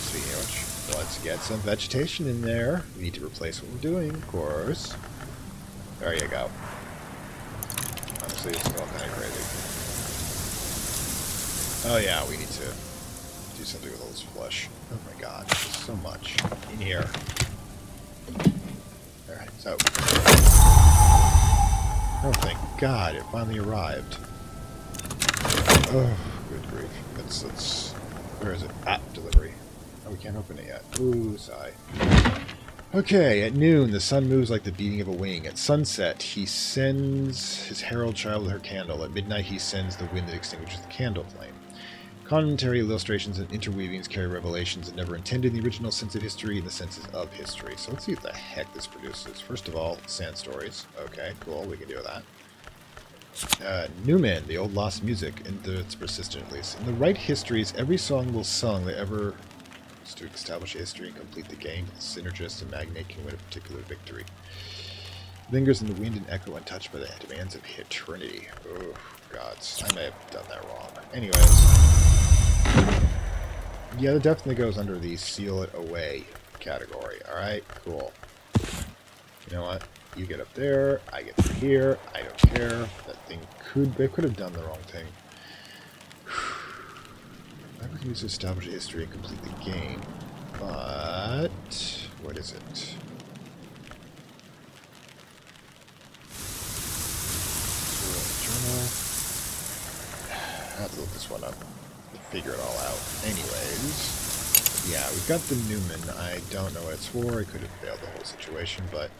Speaking of which, let's get some vegetation in there. We need to replace what we're doing, of course. There you go. Honestly, it's all kind of crazy. Oh yeah, we need to do something with all this flesh. Oh my god, there's so much in here. Alright, so... oh, thank god, it finally arrived. Oh, good grief. Let's... where is it? Delivery. Oh, we can't open it yet. Ooh, sigh. Okay, at noon, the sun moves like the beating of a wing. At sunset, he sends his herald child with her candle. At midnight, he sends the wind that extinguishes the candle flame. Commentary, illustrations, and interweavings carry revelations that never intended in the original sense of history and the senses of history. So let's see what the heck this produces. First of all, sand stories. Okay, cool, we can do that. Numen, the old lost music, and it's persistent at least. In the right histories, every song was sung that ever cards. To establish a history and complete the game, the synergist and magnate can win a particular victory. Lingers in the wind and echo untouched by the demands of eternity. Oh, gods. I may have done that wrong. Anyways. Yeah, that definitely goes under the seal it away category. Alright, cool. You know what? You get up there, I get through here, I don't care. That thing they could have done the wrong thing. I can use to establish a history and complete the game. But what is it? Journal. I have to look this one up to figure it all out. Anyways, yeah, we've got the Numen. I don't know what it's for. It could have failed the whole situation, but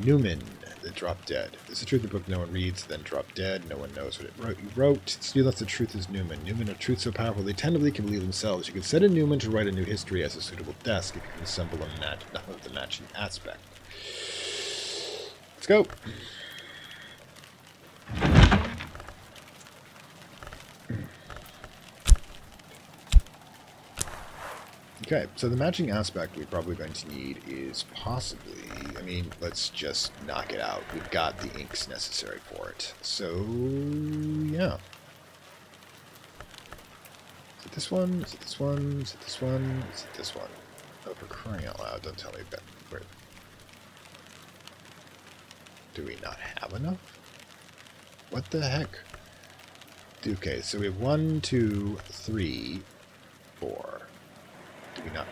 Numen, the drop dead. This is the truth of the book no one reads, then drop dead. No one knows what you wrote. Still, that's the truth is Numen. Numen are truth so powerful they tentatively can believe themselves. You can set a Numen to write a new history as a suitable desk if you can assemble the matching aspect. Let's go. Okay, so the matching aspect we're probably going to need is possibly, I mean, let's just knock it out. We've got the inks necessary for it. So, yeah. Is it this one? Is it this one? Is it this one? Is it this one? Oh, for crying out loud, don't tell me that. Where? Do we not have enough? What the heck? Okay, so we have 1, 2, 3, 4. Do we not?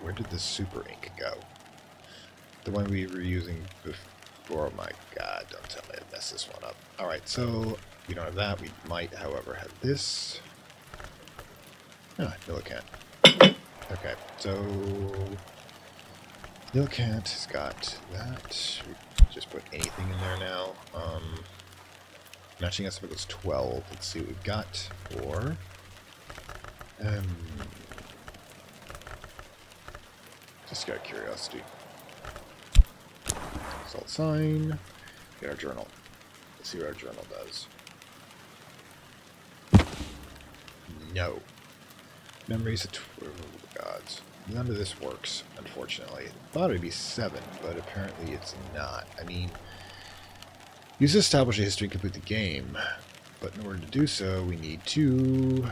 Where did the super ink go? The one we were using before. Oh my god, don't tell me to mess this one up. Alright, so we don't have that. We might, however, have this. Ah, Millicant. Okay, so Millicant has got that. We just put anything in there now. Matching aspect was 12. Let's see what we've got for. Just out of curiosity. Salt sign. Get our journal. Let's see what our journal does. No. Memories of gods. None of this works, unfortunately. I thought it'd be 7, but apparently it's not. I mean, use to establish a history and complete the game. But in order to do so, we need to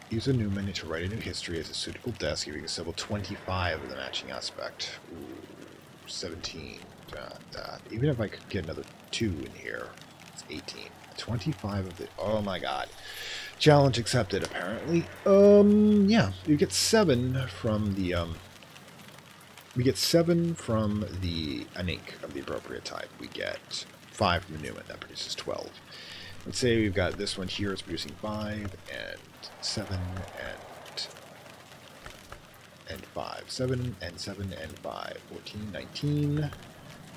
use a Numen to write a new history as a suitable desk. If we can assemble 25 of the matching aspect. Ooh, 17. Even if I could get another 2 in here, it's 18. 25 of the. Oh my god. Challenge accepted, apparently. Yeah, you get 7 from the, we get 7 from an ink of the appropriate type. We get 5 from the Numen. That produces 12. Let's say we've got this one here. It's producing 5 and 7 and 5. 7 and 7 and 5. 14, 19.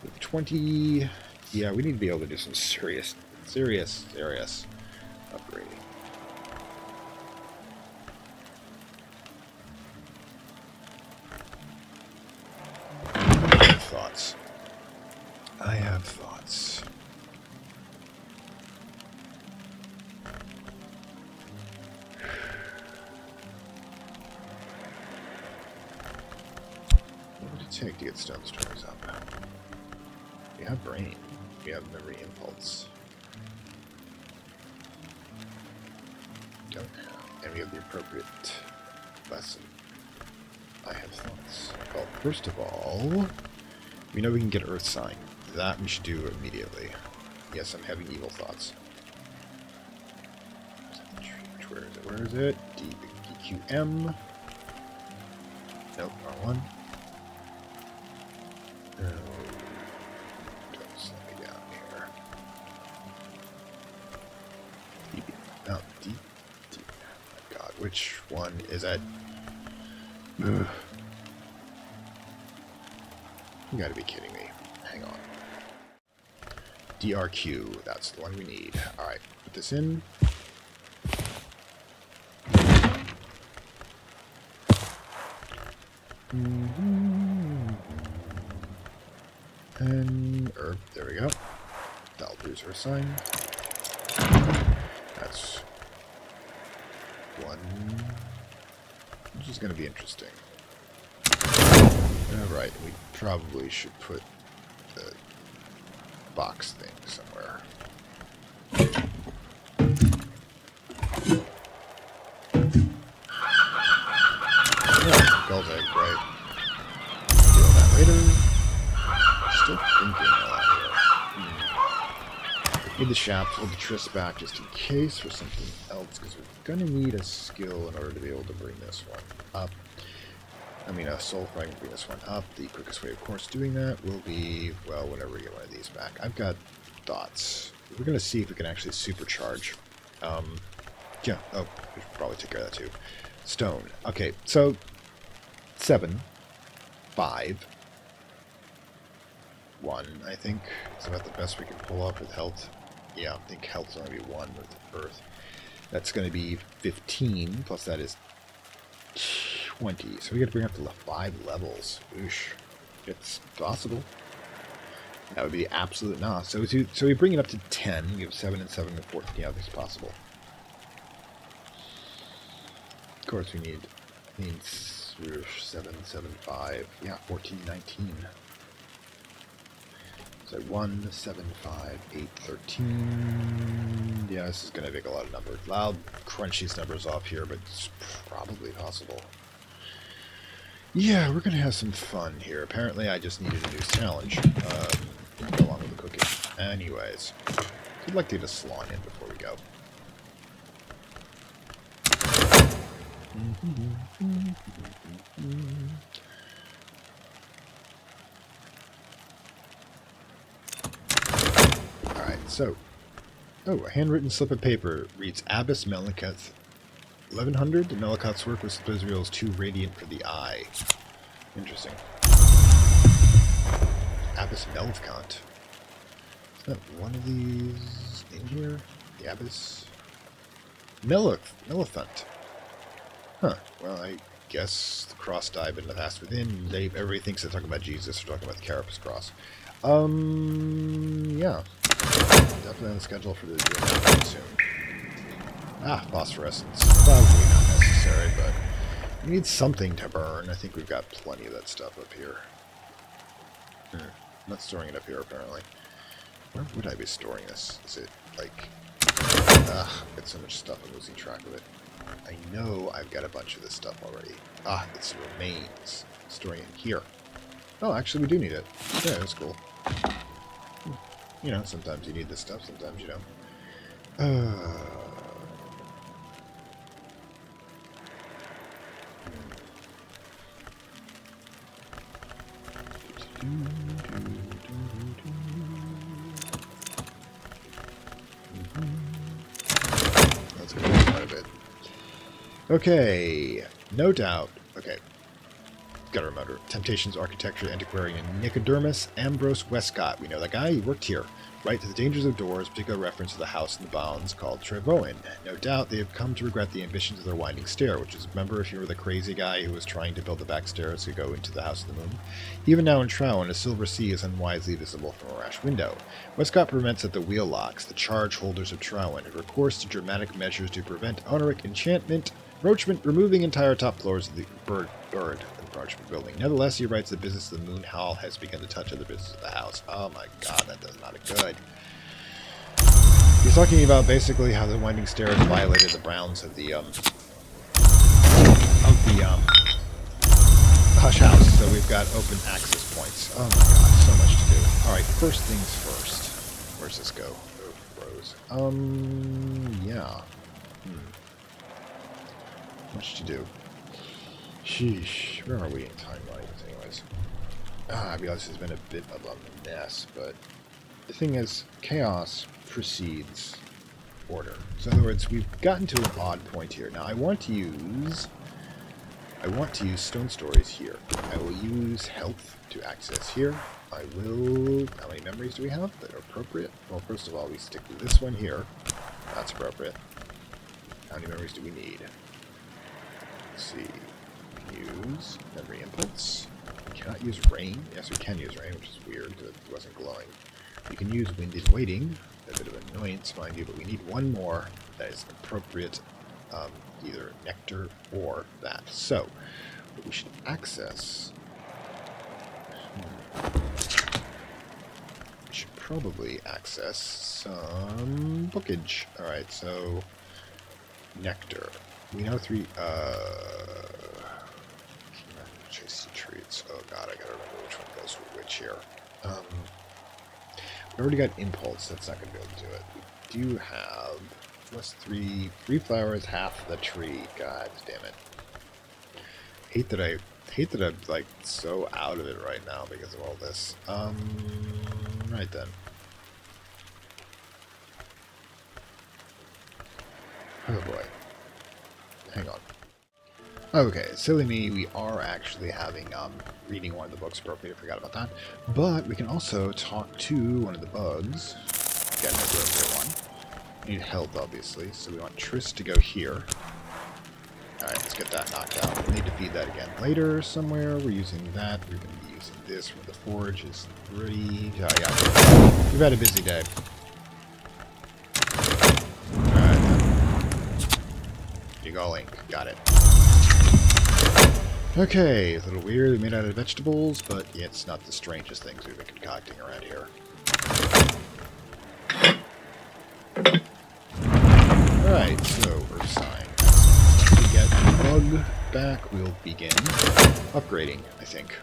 With 20. Yeah, we need to be able to do some serious upgrading. Thoughts. I have thoughts. What would it take to get stone stores up? We have brain. We have memory impulse. Don't have. And we have the appropriate lesson. I have thoughts. Well, first of all, we know we can get Earth Sign. That we should do immediately. Yes, I'm having evil thoughts. Where is it? Where is it? DQM. Nope, wrong one. No. Don't slow me down here. No, D. Oh my god, which one is that? Ugh. You gotta be kidding me. Hang on. DRQ, that's the one we need. Alright, put this in. And there we go. That'll produce our sign. That's one. Which is gonna be interesting. Right, we probably should put the box thing somewhere. Yeah, gold egg, right. Deal with that later. Still thinking a lot here. Need the shaft, hold the tris back just in case for something else, because we're going to need a skill in order to be able to bring this one up. I mean, a soul fragment to bring this one up. The quickest way, of course, doing that will be, well, whenever we get one of these back. I've got thoughts. We're going to see if we can actually supercharge. Yeah, oh, we should probably take care of that too. Stone. Okay, so 7, 5, 1, I think. It's about the best we can pull off with health. Yeah, I think health's only be 1 with earth. That's going to be 15, plus that is 20. So we got to bring up to 5 levels. Oosh. It's possible. That would be absolute nah. So we bring it up to 10. We have 7 and 7 and 14. Yeah, it's possible. Of course, we need 7, 7, 5. Yeah, 14, 19. So 1, 7, 5, 8, 13. Yeah, this is going to make a lot of numbers. I'll crunch these numbers off here, but it's probably possible. Yeah, we're going to have some fun here. Apparently, I just needed a new challenge along with the cooking. Anyways, I'd like to get a salon in before we go. Alright, so. Oh, a handwritten slip of paper reads Abbess Melikoth 1100. Melikoth's work with slip Israel is too radiant for the eye. Interesting. Abbess Melikoth. Is that one of these in here? The Abbess Melikoth. Huh. Well, I guess the cross dive in the past within. Everybody thinks they're talking about Jesus. They're talking about the Carapace cross. Yeah. Definitely on the schedule for the doing soon. Ah, phosphorescence. Probably not necessary, but we need something to burn. I think we've got plenty of that stuff up here. Not storing it up here, apparently. Where would I be storing this? Is it, like... I've got so much stuff, I'm losing track of it. I know I've got a bunch of this stuff already. Ah, it's remains. Storing it here. Oh, actually, we do need it. Yeah, that's cool. You know, sometimes you need this stuff, sometimes you don't. That's going to be quite a bit. Okay, no doubt. Okay. Gotta remember. Temptations, Architecture, Antiquarian, Nicodemus, Ambrose Westcott. We know that guy, he worked here. Right to the dangers of doors, particular reference to the house in the bounds called Trevoin. No doubt they have come to regret the ambitions of their winding stair, which is, remember if you were the crazy guy who was trying to build the back stairs to go into the House of the Moon? Even now in Trowen, a silver sea is unwisely visible from a rash window. Westcott prevents at the wheel locks, the charge holders of Trowen, have recourse to dramatic measures to prevent Honoric enchantment, roachment, removing entire top floors of the bird parchment building. Nevertheless, he writes the business of the Moon Hall has begun to touch other business of the house. Oh my god, that does not look good. He's talking about basically how the winding stairs violated the bounds of the Hush House, so we've got open access points. Oh my god, so much to do. Alright, first things first. Where's this go? Oh, Rose. Yeah. Much to do. Sheesh, where are we in timelines anyways? I realize it's been a bit of a mess, but the thing is, chaos precedes order. So in other words, we've gotten to an odd point here. Now I want to use stone stories here. I will use health to access here. I will... How many memories do we have that are appropriate? Well, first of all, we stick with this one here. That's appropriate. How many memories do we need? Let's see. Use memory inputs. We cannot use rain. Yes, we can use rain, which is weird because it wasn't glowing. We can use wind in waiting. A bit of annoyance, mind you, but we need one more that is appropriate, either nectar or that. So, what we should access We should probably access some bookage. Alright, so nectar. We know 3 chasey treats. Oh god, I gotta remember which one goes with which here. We already got impulse, that's not gonna be able to do it. We do have plus 3 flowers, half the tree. God damn it. Hate that I'm like so out of it right now because of all this. Right then. Oh boy. Hang on. Okay, silly me, we are actually having reading one of the books appropriate, I forgot about that. But we can also talk to one of the bugs. Get an appropriate one. We need health obviously, so we want Triss to go here. Alright, let's get that knocked out. We'll need to feed that again later somewhere. We're using that. We're going to be using this from the forge. Is pretty... Oh, yeah. We've had a busy day. Alright. You go, Link. Got it. Okay, a little weird. Made out of vegetables, but yeah, it's not the strangest things we've been concocting around here. Alright, so Earth sign. Get the bug back, we'll begin upgrading, I think.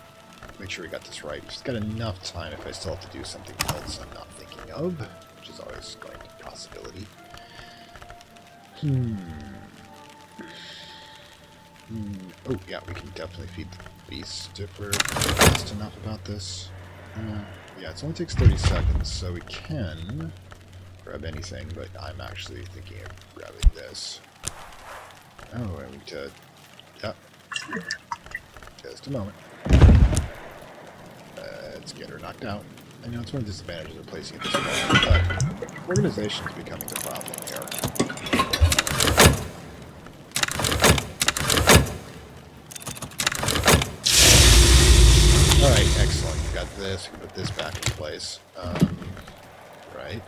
Make sure we got this right. Just got enough time if I still have to do something else I'm not thinking of, which is always going to be a possibility. Oh, yeah, we can definitely feed the beast if we're fast enough about this. Yeah, it only takes 30 seconds, so we can grab anything, but I'm actually thinking of grabbing this. Oh, I need to... Yep. Just a moment. Let's get her knocked out. I know it's one of the disadvantages of placing it this way, but organization is becoming the problem here. Alright, excellent. We've got this. We can put this back in place. Right.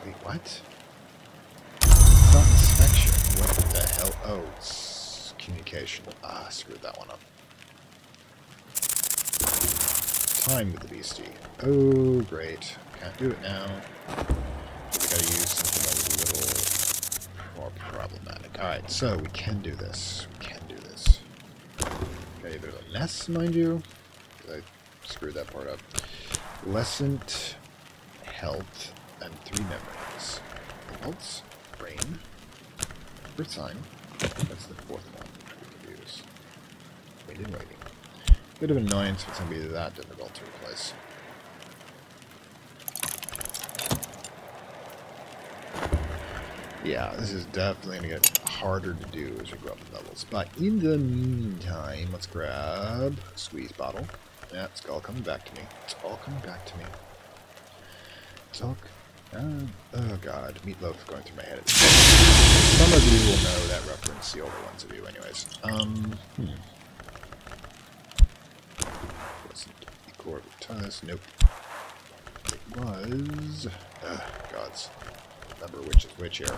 Wait, what? It's not inspection. What the hell? Oh, it's communication. Ah, screwed that one up. Time with the beastie. Oh, great. Can't do it now. We gotta use something a little more problematic. Alright, so we can do this. We can do this. Okay, there's a mess, mind you. I screwed that part up. Lessened health and 3 memories. Impulse, brain, Earth sign. That's the 4th one we can use. Waiting. Bit of annoyance, but it's going to be that difficult to replace. Yeah, this is definitely going to get harder to do as we go up in levels. But in the meantime, let's grab a squeeze bottle. Yeah, it's all coming back to me. It's all coming back to me. It's all... oh god, meatloaf going through my head. Some of you will know that reference, the older ones of you anyways. Wasn't Ecor Vitas, nope. It was... gods. Remember which is which here.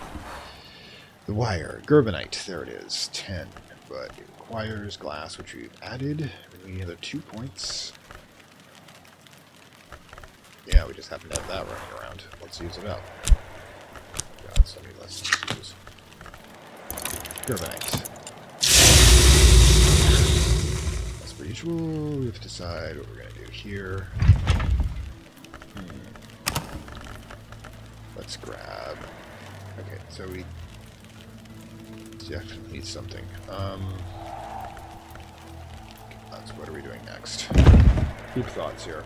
The wire, Gerbenite, there it is, 10. But it requires glass, which we've added. We need another 2 points. Yeah, we just happen to have that running around. Let's use it up. God, so many lessons to use. Gerbenite. As per usual, we have to decide what we're going to do here. Let's grab... Okay, so we definitely need something. So what are we doing next? Deep thoughts here.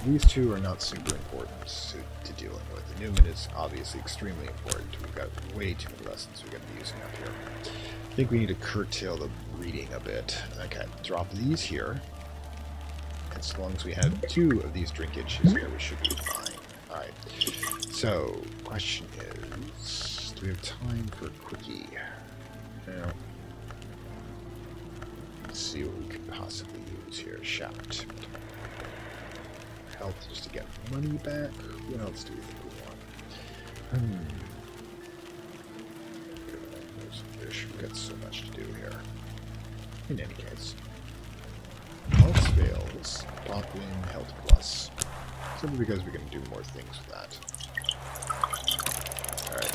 These two are not super important to dealing with. The Numen is obviously extremely important. We've got way too many lessons we're going to be using up here. I think we need to curtail the reading a bit. Okay, drop these here. As long as we have 2 of these drinkages here, we should be fine. Alright, so, question is, do we have time for a quickie? No. Let's see what we could possibly use here. Shout. health just to get money back. What else do we think we want? Fish. We've got so much to do here. In any case. Health fails. Popping health plus. Simply because we can do more things with that. Alright.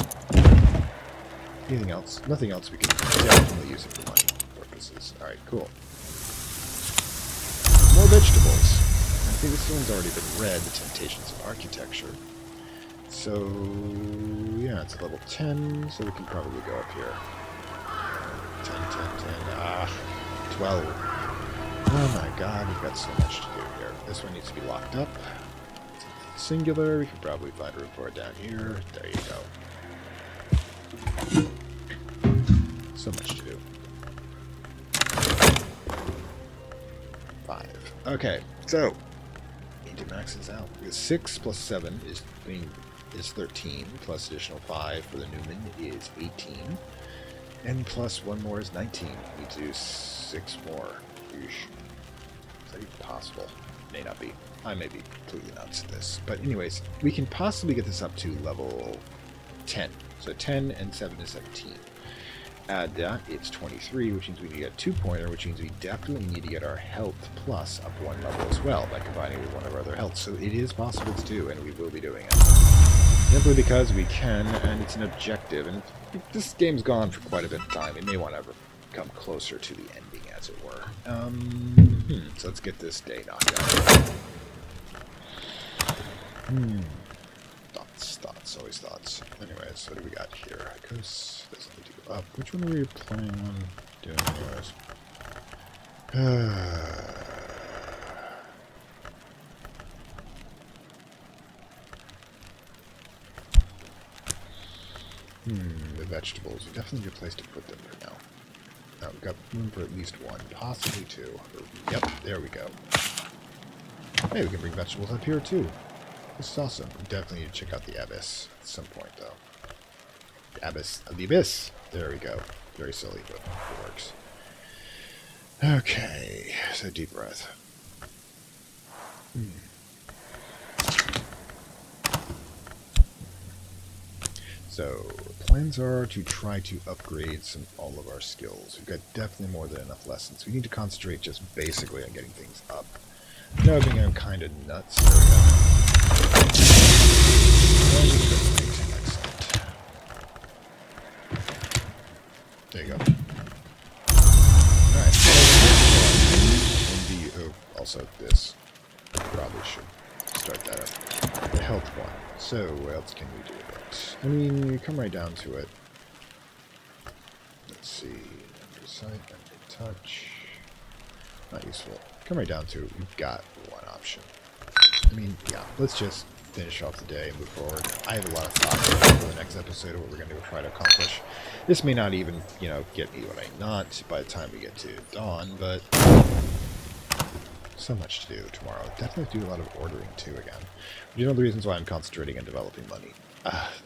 Anything else? Nothing else. We can definitely use it for money purposes. Alright, cool. More vegetables. I think this one's already been read, The Temptations of Architecture. So, yeah, it's a level 10, so we can probably go up here. 10, 12. Oh my god, we've got so much to do here. This one needs to be locked up. Singular, we can probably find room for it down here. There you go. So much to do. 5. Okay, so need to max this out. Because 6 plus 7 is 13, plus additional 5 for the Numen is 18. And plus 1 more is 19. We need to do 6 more. Is that even possible? May not be. I may be completely nuts at this. But anyways, we can possibly get this up to level 10. So 10 and 7 is 17. Add that, it's 23, which means we need to get a 2-pointer, which means we definitely need to get our health plus up 1 level as well by combining with one of our other health. So it is possible to do, and we will be doing it. Simply because we can, and it's an objective. And this game's gone for quite a bit of time. It may want to come closer to the ending, as it were. So let's get this day knocked out. Thoughts, always thoughts. Anyways, what do we got here? Because doesn't need to go up. Which one are we planning on doing anyways? The vegetables. Definitely a good place to put them for now. Now we've got room for at least 1, possibly 2. Yep, there we go. Hey, we can bring vegetables up here too. This is awesome. We definitely need to check out the Abyss at some point, though. The Abyss of the Abyss! There we go. Very silly, but it works. Okay, so deep breath. So, plans are to try to upgrade all of our skills. We've got definitely more than enough lessons. We need to concentrate just basically on getting things up. Knowing I'm kind of nuts. Excellent. There you go. Alright. Also this. Probably should start that up. The health one. So, what else can we do with it? I mean, you come right down to it. Let's see. Under sight, under touch. Not useful. Come right down to it. We've got one option. I mean, yeah, let's just finish off the day and move forward. I have a lot of thoughts for the next episode of what we're going to try to accomplish. This may not even, get me what I not by the time we get to dawn, but so much to do tomorrow. Definitely do a lot of ordering too again. You know the reasons why I'm concentrating on developing money.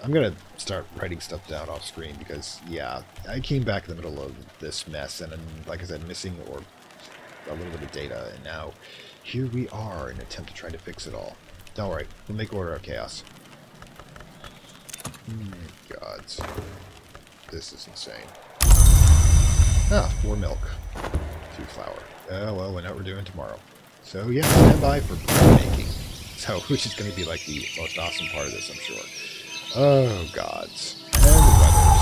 I'm going to start writing stuff down off screen because, yeah, I came back in the middle of this mess and, like I said, missing or a little bit of data, and now here we are in an attempt to try to fix it all. Don't worry, we'll make order of chaos. Gods. This is insane. 4 milk. 2 flour. Oh, well, we know what we're doing tomorrow. So, yeah, stand by for bread making. So, which is going to be like the most awesome part of this, I'm sure. Oh, gods. And the weather.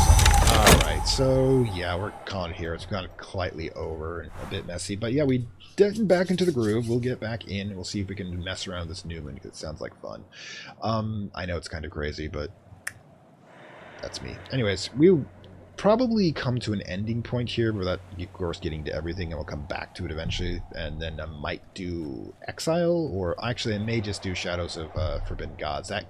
Alright, so, yeah, we're calling it here. It's gone slightly over and a bit messy. But, yeah, we get back into the groove. We'll get back in, and we'll see if we can mess around with this Numen, because it sounds like fun. I know it's kind of crazy, but that's me. Anyways, we'll probably come to an ending point here without, of course, getting to everything, and we'll come back to it eventually, and then I might do Exile, or actually I may just do Shadows of Forbidden Gods. That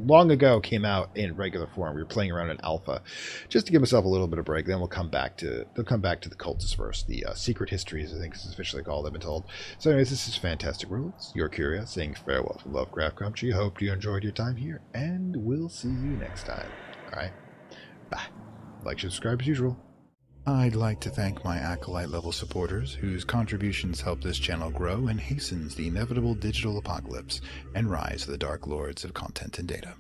long ago came out in regular form. We were playing around in alpha just to give myself a little bit of break. Then we'll come back to the Cultist first, the Secret Histories, I think it's officially called, I've been told. So anyways, this is Fantastic Worlds, your Curia, saying farewell from Lovecraft Country. Hope you enjoyed your time here, and we'll see you next time. Alright, bye. Like, subscribe as usual. I'd like to thank my Acolyte level supporters, whose contributions help this channel grow and hastens the inevitable digital apocalypse and rise of the Dark Lords of Content and Data.